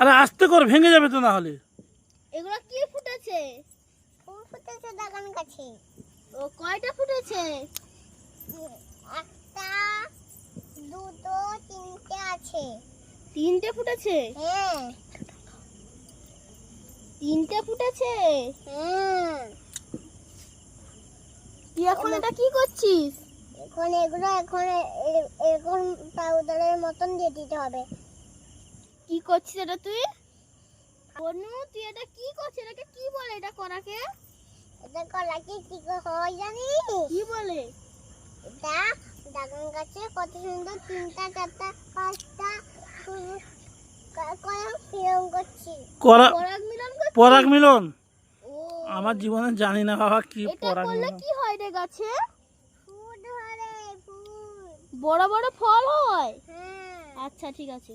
আরে আস্তে কর, ভেঙে যাবে তো না হলে। এগুলো কি ফুটেছে? ফুল ফুটেছে দাগান গাছে। ও কয়টা ফুটেছে? একটা, দুটো, তিনটে আছে। তিনটে ফুটেছে? হ্যাঁ। তিনটে ফুটেছে? হুম। তুই এখন এটা কি করছিস? এখন এগুলো এরকম পাউডারের মতন দিয়ে দিতে হবে। কি করছিস এটা তুই? অনু তুই এটা কি করছিস? এটাকে কি বলে এটা করাকে? এটা কলাকে কি হয় জানিস? কি বলে? এটা দাগান গাছে কত সুন্দর 3টা 4টা 5টা কলা ফিরম করছি। পরাগ মিলন করছিস? পরাগ মিলন? ও আমার জীবনে জানি না বাবা কি এটা পরাগ করলে মিলন। কি হয় রে গাছে? ফুল ধরে ফুল। বড় বড় ফল হয়? হ্যাঁ। আচ্ছা ঠিক আছে।